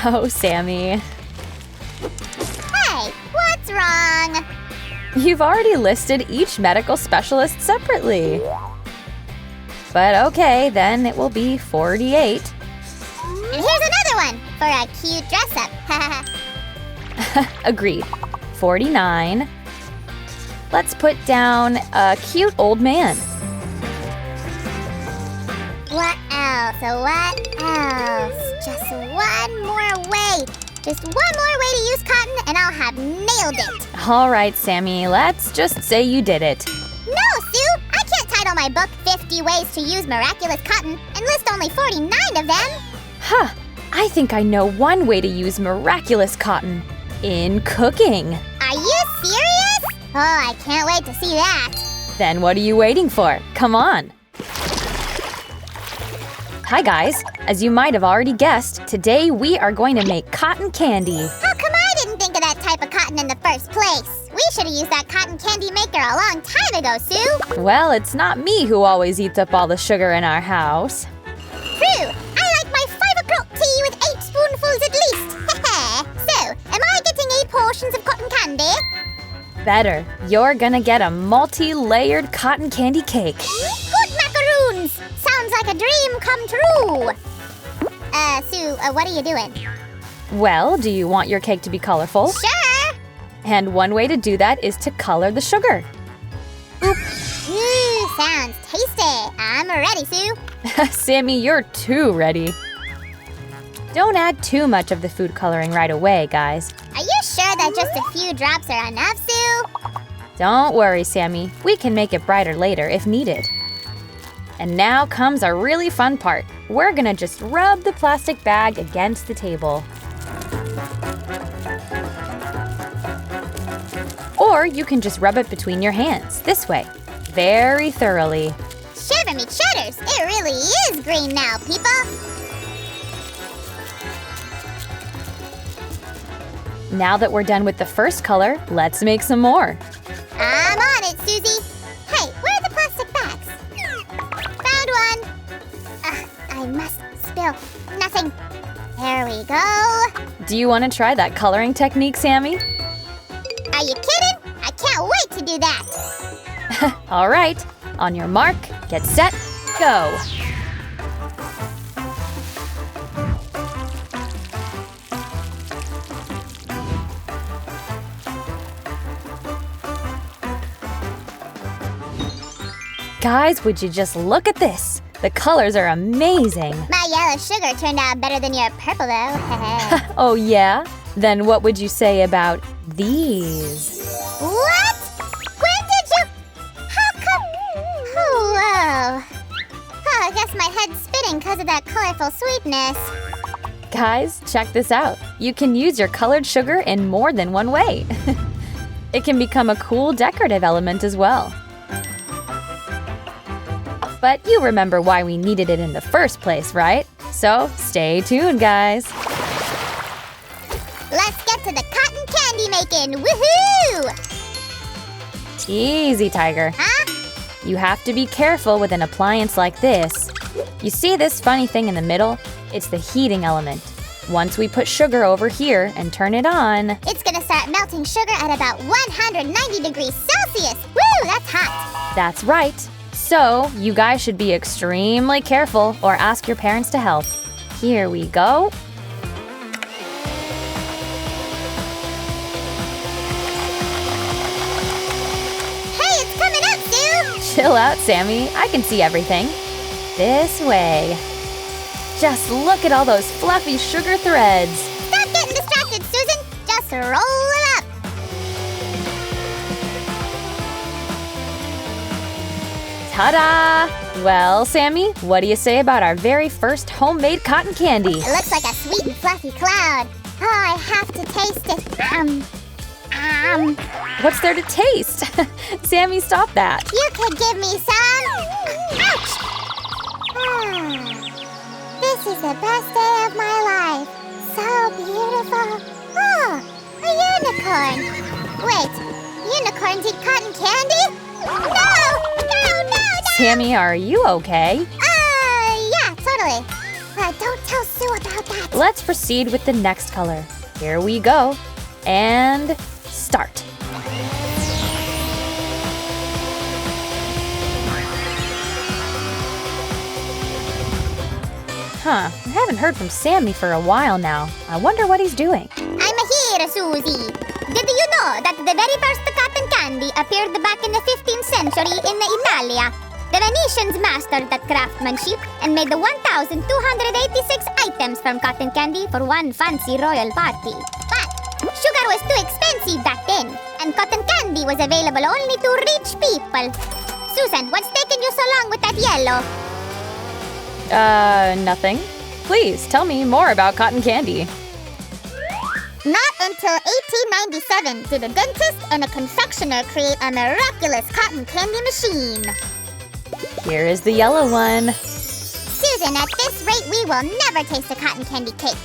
Oh, Sammy. Hey, what's wrong? You've already listed each medical specialist separately. But okay, then it will be 48. And here's another one for a cute dress-up. Agreed. 49. Let's put down a cute old man. What else? What else? Just one more way. Just one more way to use cotton and I'll have nailed it. All right, Sammy, let's just say you did it. No, Sue! I can't title my book 50 Ways to Use Miraculous Cotton and list only 49 of them. Huh, I think I know one way to use miraculous cotton. In cooking. Are you serious? Oh, I can't wait to see that. Then what are you waiting for? Come on. Hi guys, as you might have already guessed, today we are going to make cotton candy. How come I didn't think of that type of cotton in the first place? We should have used that cotton candy maker a long time ago, Sue. Well, it's not me who always eats up all the sugar in our house. True. I like my 5 o'clock tea with 8 spoonfuls at least. So, am I getting 8 portions of cotton candy? Better. You're gonna get a multi-layered cotton candy cake. Good macaroons! Sounds like a dream come true. Sue, what are you doing? Well, do you want your cake to be colorful? Sure! And one way to do that is to color the sugar. Ooh, sounds tasty. I'm ready, Sue. Sammy, you're too ready. Don't add too much of the food coloring right away, guys. Are you sure that just a few drops are enough, Sue? Don't worry, Sammy. We can make it brighter later if needed. And now comes our really fun part. We're gonna just rub the plastic bag against the table. Or you can just rub it between your hands, this way, very thoroughly. Shiver me cheddars, it really is green now, people. Now that we're done with the first color, let's make some more. I'm on it, Susie. Hey, where are the plastic bags? Found one. I must spill nothing. There we go. Do you want to try that coloring technique, Sammy? Are you kidding? I can't wait to do that. All right, on your mark, get set, go. Guys, would you just look at this? The colors are amazing. My yellow sugar turned out better than your purple, though. Oh yeah? Then what would you say about these? What? When did you? How come? Oh, whoa. Oh, I guess my head's spinning because of that colorful sweetness. Guys, check this out. You can use your colored sugar in more than one way. It can become a cool decorative element as well. But you remember why we needed it in the first place, right? So stay tuned, guys. Let's get to the cotton candy making. Woohoo! Easy, Tiger. Huh? You have to be careful with an appliance like this. You see this funny thing in the middle? It's the heating element. Once we put sugar over here and turn it on, It's gonna start melting sugar at about 190 degrees Celsius. Woo, that's hot. that's right. So, you guys should be extremely careful or ask your parents to help. Here we go. Hey, it's coming up, Sue. Chill out, Sammy. I can see everything. This way. Just look at all those fluffy sugar threads. Stop getting distracted, Susan. Just roll it up. Ta-da! Well, Sammy, what do you say about our very first homemade cotton candy? It looks like a sweet and fluffy cloud. Oh, I have to taste it. What's there to taste? Sammy, stop that. You could give me some. Ouch! This is the best day of my life. So beautiful. Oh, a unicorn. Wait, unicorns eat cotton candy? No! Sammy, are you okay? Yeah, totally. Don't tell sue about that. Let's proceed with the next color. Here we go. And start. I haven't heard from Sammy for a while now. I wonder what he's doing. I'm here, Susie. Did you know that the very first cotton candy appeared back in the 15th century in Italia? The Venetians mastered that craftsmanship and made the 1,286 items from cotton candy for one fancy royal party. But sugar was too expensive back then, and cotton candy was available only to rich people. Susan, what's taking you so long with that yellow? Nothing. Please, tell me more about cotton candy. Not until 1897 did a dentist and a confectioner create a miraculous cotton candy machine. Here is the yellow one. Susan, at this rate, we will never taste a cotton candy cake.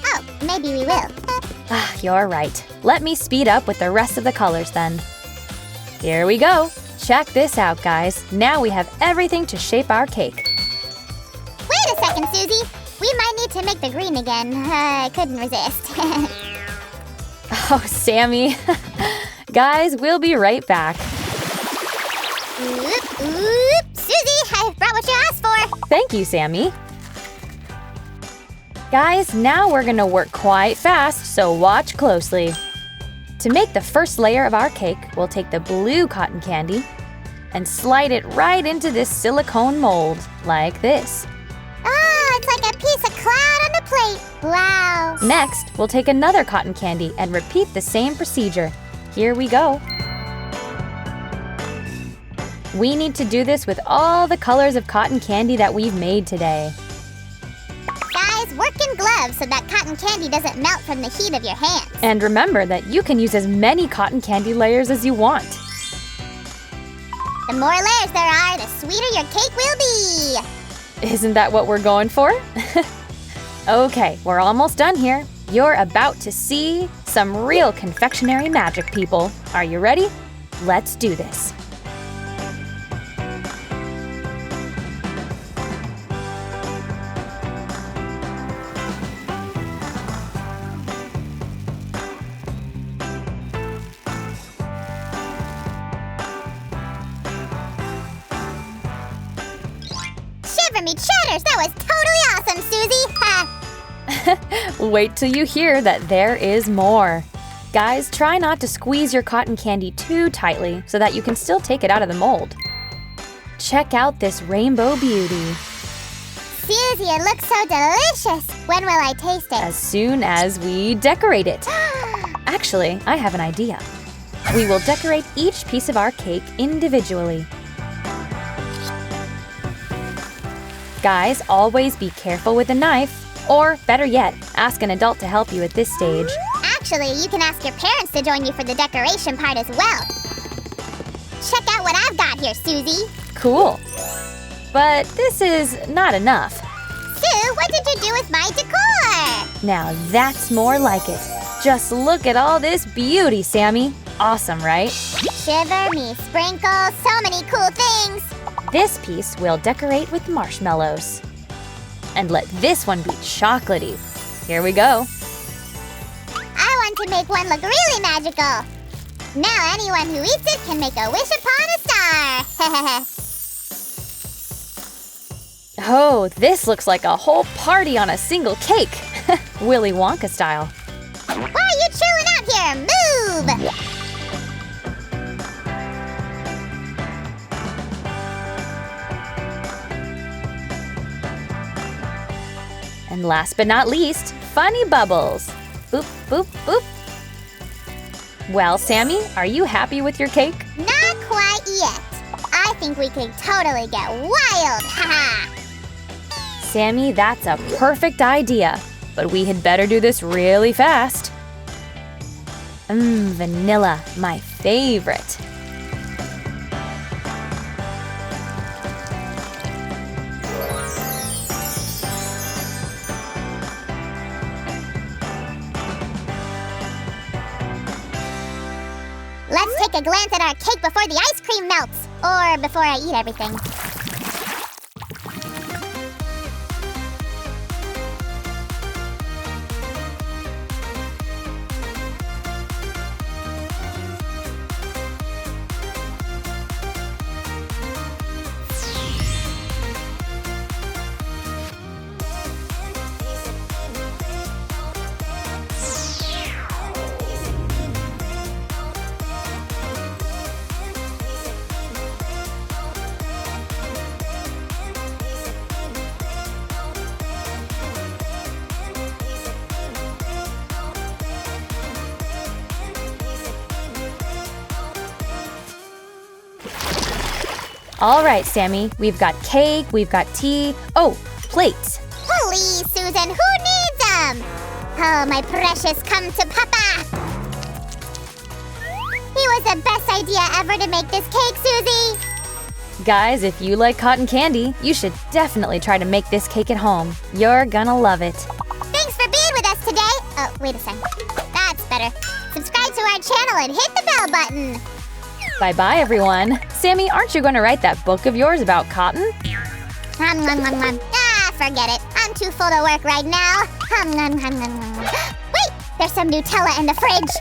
Oh, maybe we will. You're right. Let me speed up with the rest of the colors then. Here we go. Check this out, guys. Now we have everything to shape our cake. Wait a second, Susie. We might need to make the green again. I couldn't resist. Oh, Sammy. Guys, we'll be right back. Oop. Susie, I brought what you asked for. Thank you, Sammy. Guys, now we're gonna work quite fast, so watch closely. To make the first layer of our cake, we'll take the blue cotton candy and slide it right into this silicone mold, like this. Oh, it's like a piece of cloud on a plate. Wow. Next, we'll take another cotton candy and repeat the same procedure. Here we go. We need to do this with all the colors of cotton candy that we've made today. Guys, work in gloves so that cotton candy doesn't melt from the heat of your hands. And remember that you can use as many cotton candy layers as you want. The more layers there are, the sweeter your cake will be. Isn't that what we're going for? Okay, we're almost done here. You're about to see some real confectionery magic, people. Are you ready? Let's do this. Shiver me cheddars, that was totally awesome, Susie. Wait till you hear that there is more. Guys, try not to squeeze your cotton candy too tightly so that you can still take it out of the mold. Check out this rainbow beauty. Susie, it looks so delicious. When will I taste it? As soon as we decorate it. Actually, I have an idea. We will decorate each piece of our cake individually. Guys, always be careful with a knife. Or, better yet, ask an adult to help you at this stage. Actually, you can ask your parents to join you for the decoration part as well. Check out what I've got here, Susie. Cool. But this is not enough. Sue, what did you do with my decor? Now that's more like it. Just look at all this beauty, Sammy. Awesome, right? Shiver me sprinkles, so many cool things. This piece we'll decorate with marshmallows. And let this one be chocolatey. Here we go. I want to make one look really magical. Now anyone who eats it can make a wish upon a star. Oh, this looks like a whole party on a single cake. Willy Wonka style. Why are you chilling out here? Move! And last but not least, funny bubbles. Boop, boop, boop. Well, Sammy, are you happy with your cake? Not quite yet. I think we could totally get wild. Haha. Sammy, that's a perfect idea. But we had better do this really fast. Vanilla, my favorite. Let's take a glance at our cake before the ice cream melts. Or before I eat everything. All right, Sammy, we've got cake, we've got tea. Oh, plates. Please, Susan, who needs them? Oh, my precious, come to Papa. He was the best idea ever to make this cake, Susie. Guys, if you like cotton candy, you should definitely try to make this cake at home. You're gonna love it. Thanks for being with us today. Oh, wait a second. That's better. Subscribe to our channel and hit the bell button. Bye-bye, everyone. Sammy, aren't you going to write that book of yours about cotton? Ah, forget it. I'm too full to work right now. Wait, there's some Nutella in the fridge.